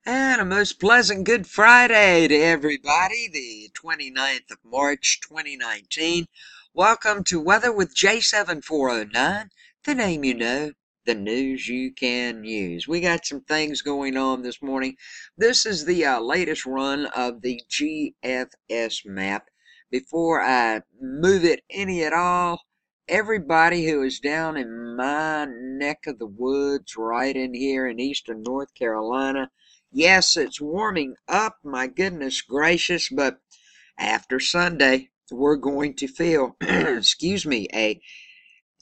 And a most pleasant Good Friday to everybody, the 29th of March, 2019. Welcome to Weather with J7409, the name you know, the news you can use. We got some things going on this morning. This is the latest run of the GFS map. Before I move it any at all, everybody who is down in my neck of the woods, right in here in eastern North Carolina, yes, it's warming up, my goodness gracious, but after Sunday, we're going to feel, excuse me,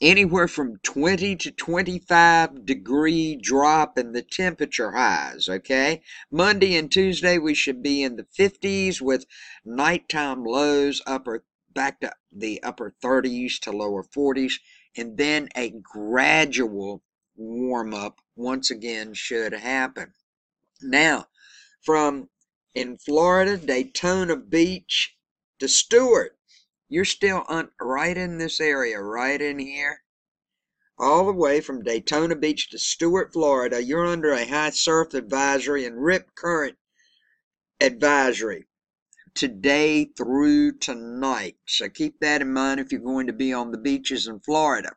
anywhere from 20 to 25 degree drop in the temperature highs, okay? Monday and Tuesday, we should be in the 50s with nighttime lows back to the upper 30s to lower 40s, and then a gradual warm up once again should happen. Now, from in Florida, Daytona Beach to Stewart, you're still right in this area, right in here. All the way from Daytona Beach to Stewart, Florida, you're under a high surf advisory and rip current advisory today through tonight. So keep that in mind if you're going to be on the beaches in Florida.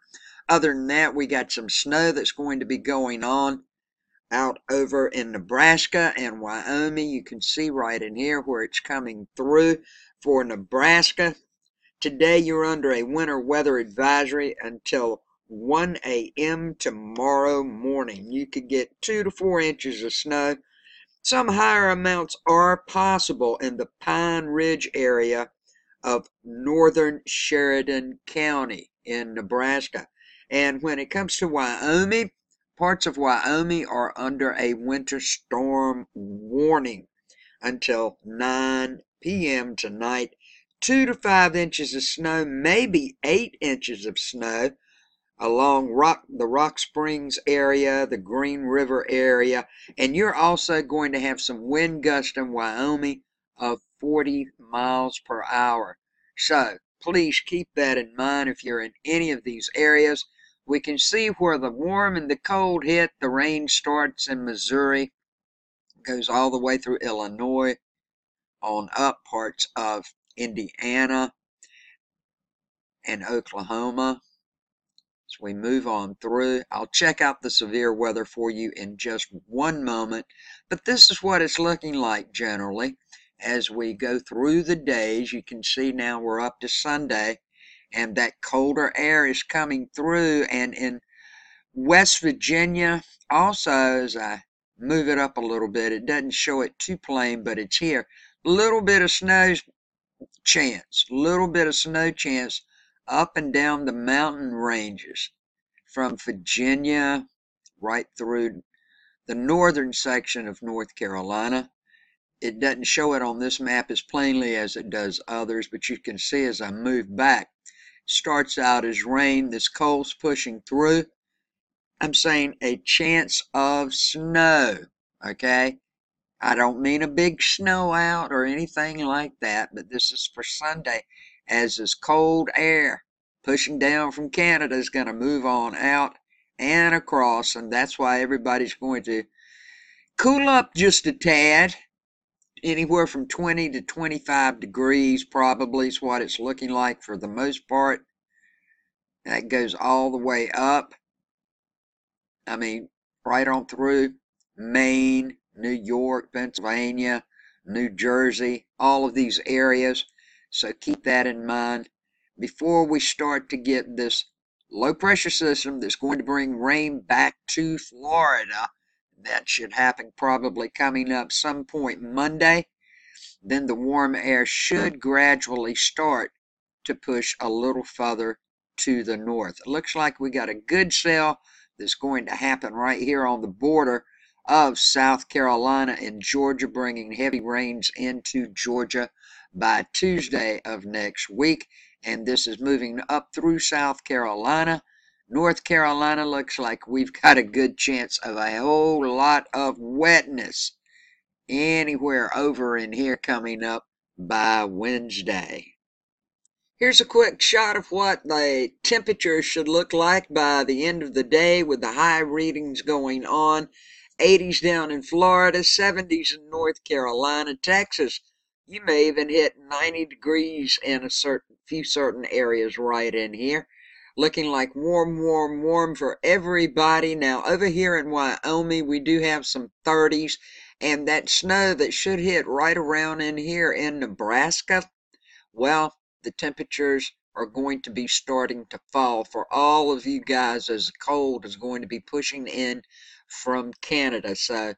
Other than that, we got some snow that's going to be going on out over in Nebraska and Wyoming. You can see right in here where it's coming through for Nebraska. Today you're under a winter weather advisory until 1 a.m. tomorrow morning. You could get 2 to 4 inches of snow. Some higher amounts are possible in the Pine Ridge area of northern Sheridan County in Nebraska. And when it comes to Wyoming, parts of Wyoming are under a winter storm warning until 9 p.m. tonight. 2 to 5 inches of snow, maybe 8 inches of snow along the Rock Springs area, the Green River area, and you're also going to have some wind gusts in Wyoming of 40 miles per hour. So please keep that in mind if you're in any of these areas. We can see where the warm and the cold hit. The rain starts in Missouri, goes all the way through Illinois, on up parts of Indiana and Oklahoma. As we move on through, I'll check out the severe weather for you in just one moment, but this is what it's looking like generally as we go through the days. You can see now we're up to Sunday, and that colder air is coming through, and in West Virginia also, as I move it up a little bit, it doesn't show it too plain, but it's here. Little bit of snow chance, up and down the mountain ranges from Virginia right through the northern section of North Carolina. It doesn't show it on this map as plainly as it does others, but you can see as I move back, it starts out as rain. This cold's pushing through. I'm saying a chance of snow, okay? I don't mean a big snow out or anything like that, but this is for Sunday, as this cold air pushing down from Canada is going to move on out and across, and that's why everybody's going to cool up just a tad. Anywhere from 20 to 25 degrees probably is what it's looking like for the most part. That goes all the way up. I mean, right on through Maine, New York, Pennsylvania, New Jersey, all of these areas. So keep that in mind before we start to get this low pressure system that's going to bring rain back to Florida. That should happen probably coming up some point Monday. Then the warm air should gradually start to push a little further to the north. It looks like we got a good cell that's going to happen right here on the border of South Carolina and Georgia, bringing heavy rains into Georgia by Tuesday of next week. And this is moving up through South Carolina. North Carolina looks like we've got a good chance of a whole lot of wetness anywhere over in here coming up by Wednesday. Here's a quick shot of what the temperature should look like by the end of the day with the high readings going on 80s down in Florida, 70s in North Carolina, Texas. You may even hit 90 degrees in a few certain areas right in here. Looking like warm, warm, warm for everybody. Now, over here in Wyoming, we do have some 30s, and that snow that should hit right around in here in Nebraska, well, the temperatures are going to be starting to fall for all of you guys as the cold is going to be pushing in from Canada. So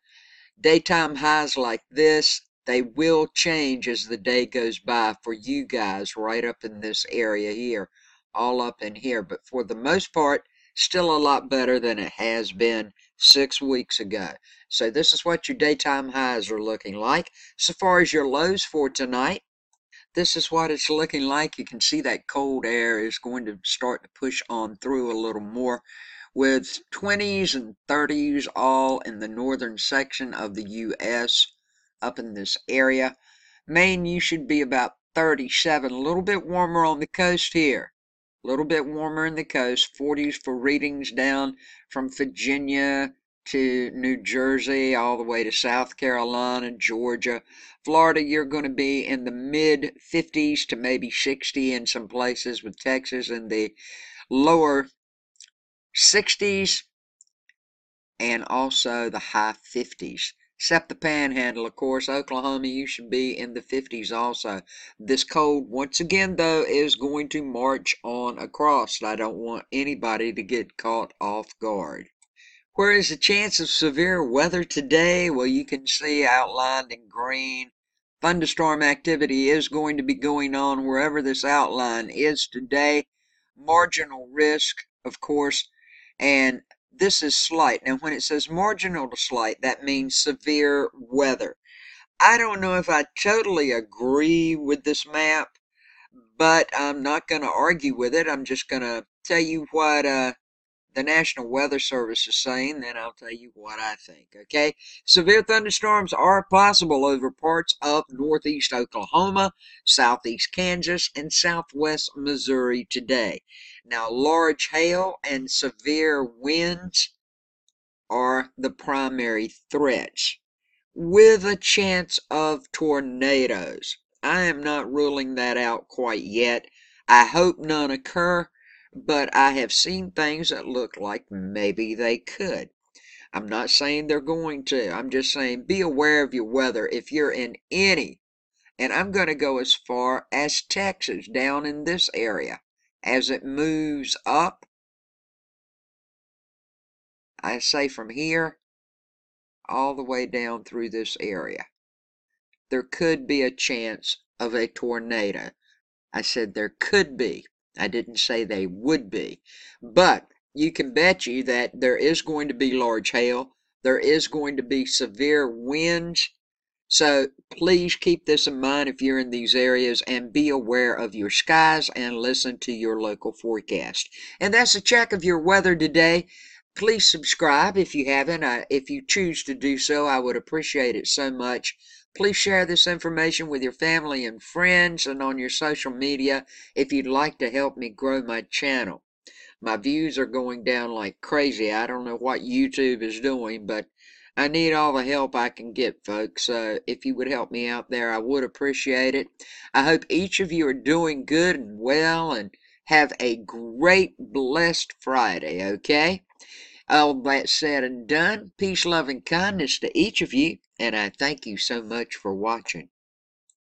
daytime highs like this, they will change as the day goes by for you guys right up in this area here, all up in here. But for the most part, still a lot better than it has been 6 weeks ago. So this is what your daytime highs are looking like. So far as your lows for tonight, this is what it's looking like. You can see that cold air is going to start to push on through a little more, with 20s and 30s all in the northern section of the U.S. up in this area. Maine, you should be about 37, a little bit warmer on the coast here. A little bit warmer in the coast, 40s for readings down from Virginia to New Jersey, all the way to South Carolina, Georgia. Florida, you're going to be in the mid 50s to maybe 60 in some places, with Texas in the lower 60s and also the high 50s. Except the panhandle, of course. Oklahoma, you should be in the 50s also. This cold, once again, though, is going to march on across. I don't want anybody to get caught off guard. Where is the chance of severe weather today? Well, you can see outlined in green. Thunderstorm activity is going to be going on wherever this outline is today. Marginal risk, of course, and this is slight. Now, when it says marginal to slight, that means severe weather. I don't know if I totally agree with this map, but I'm not going to argue with it. I'm just going to tell you what the National Weather Service is saying, then I'll tell you what I think, okay? Severe thunderstorms are possible over parts of northeast Oklahoma, southeast Kansas, and southwest Missouri today. Now, large hail and severe winds are the primary threats, with a chance of tornadoes. I am not ruling that out quite yet. I hope none occur, but I have seen things that look like maybe they could. I'm not saying they're going to. I'm just saying be aware of your weather if you're in any, and I'm going to go as far as Texas, down in this area. As it moves up, I say from here all the way down through this area, there could be a chance of a tornado. I said there could be. I didn't say they would be. But you can bet you that there is going to be large hail. There is going to be severe winds. So please keep this in mind if you're in these areas, and be aware of your skies and listen to your local forecast. And that's a check of your weather today. Please subscribe if you haven't. If you choose to do so, I would appreciate it so much. Please share this information with your family and friends and on your social media if you'd like to help me grow my channel. My views are going down like crazy. I don't know what YouTube is doing, but I need all the help I can get, folks. So if you would help me out there, I would appreciate it. I hope each of you are doing good and well and have a great, blessed Friday, okay? All that said and done, peace, love, and kindness to each of you, and I thank you so much for watching.